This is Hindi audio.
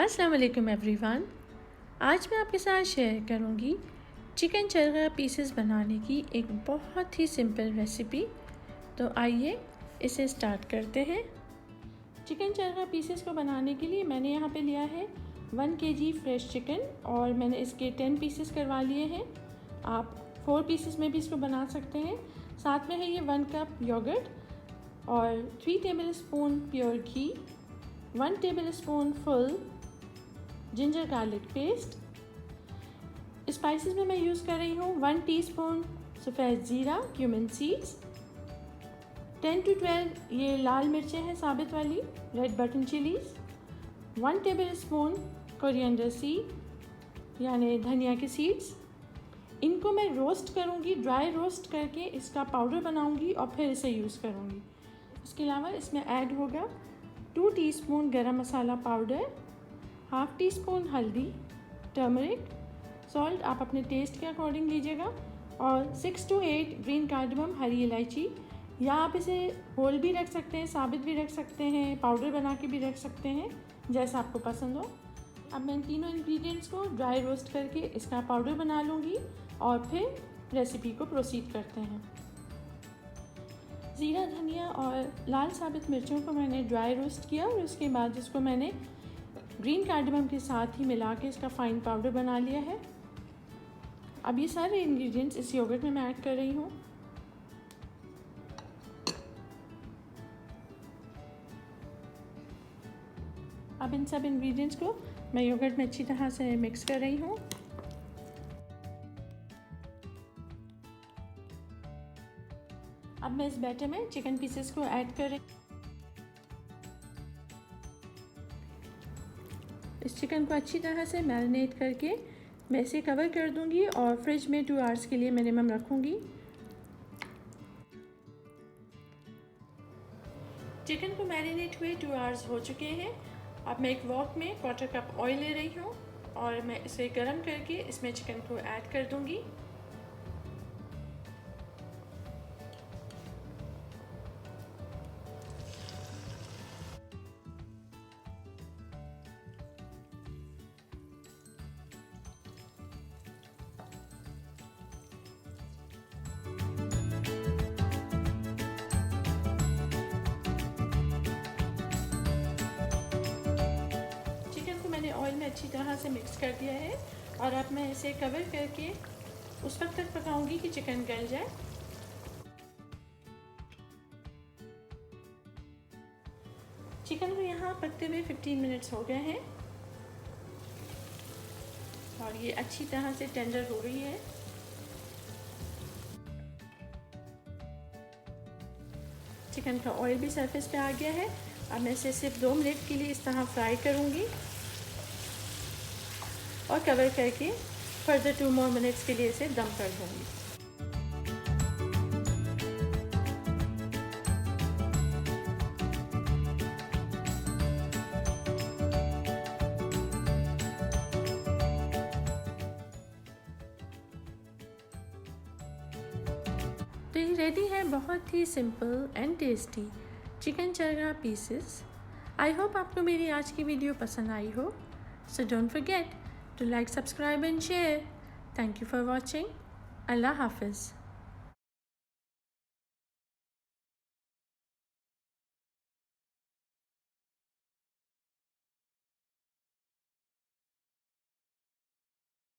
अस्सलाम वालेकुम एवरीवन। आज मैं आपके साथ शेयर करूंगी चिकन चरगा पीसेस बनाने की एक बहुत ही सिंपल रेसिपी। तो आइए इसे स्टार्ट करते हैं। चिकन चरगा पीसेस को बनाने के लिए मैंने यहाँ पे लिया है 1 kg फ्रेश चिकन और मैंने इसके 10 पीसेस करवा लिए हैं। आप 4 पीसेस में भी इसको बना सकते हैं। साथ में है ये 1 कप योगर्ट और 3 टेबल स्पून प्योर घी, 1 table spoon full ginger garlic paste. Spices में मैं यूज़ कर रही हूँ 1 टीस्पून सफ़ेद ज़ीरा क्यूमिन सीड्स, 10 to 12 ये लाल मिर्चें हैं साबित वाली red button chillies, 1 table spoon coriander seed यानी धनिया के सीड्स। इनको मैं रोस्ट करूँगी, ड्राई रोस्ट करके इसका पाउडर बनाऊँगी और फिर इसे यूज़ करूँगी। इसके अलावा इसमें ऐड होगा 2 टीस्पून गरम मसाला पाउडर, हाफ़ टी स्पून हल्दी, टर्मरिक, सॉल्ट आप अपने टेस्ट के अकॉर्डिंग लीजिएगा, और 6 to 8 ग्रीन कार्डमम हरी इलायची, या आप इसे होल भी रख सकते हैं, साबित भी रख सकते हैं, पाउडर बना के भी रख सकते हैं, जैसा आपको पसंद हो। अब मैं इन तीनों इंग्रेडिएंट्स को ड्राई रोस्ट करके इसका पाउडर बना लूँगी और फिर रेसिपी को प्रोसीड करते हैं। ज़ीरा, धनिया और लाल साबित मिर्चों को मैंने ड्राई रोस्ट किया और उसके बाद इसको मैंने ग्रीन कार्डमम के साथ ही मिला के इसका फ़ाइन पाउडर बना लिया है। अब ये सारे इंग्रेडिएंट्स इस योगर्ट में मैं ऐड कर रही हूँ। अब इन सब इंग्रेडिएंट्स को मैं योगर्ट में अच्छी तरह से मिक्स कर रही हूँ। अब मैं इस बैटर में चिकन पीसेस को ऐड कर रही हूँ। इस चिकन को अच्छी तरह से मैरिनेट करके मैं इसे कवर कर दूंगी और फ्रिज में 2 आवर्स के लिए मिनिमम रखूंगी। चिकन को मैरिनेट हुए 2 आवर्स हो चुके हैं। अब मैं एक वॉक में 1/4 कप ऑयल ले रही हूँ और मैं इसे गर्म करके इसमें चिकन को ऐड कर दूंगी। ऑयल में अच्छी तरह से मिक्स कर दिया है और अब मैं इसे कवर करके उस वक्त तक पकाऊंगी कि चिकन गल जाए। चिकन को यहाँ पकते हुए 15 मिनट्स हो गए हैं और ये अच्छी तरह से टेंडर हो गई है। चिकन का ऑयल भी सरफेस पे आ गया है। अब मैं इसे सिर्फ 2 मिनट के लिए इस तरह फ्राई करूँगी और कवर करके फर्दर 2 more मिनट्स के लिए इसे दम कर दूँगी। तो ये रेडी है बहुत ही simple and tasty chicken charga pieces. I hope आपको मेरी आज की वीडियो पसंद आई हो। So don't forget to like, subscribe and share. Thank you for watching. Allah Hafiz.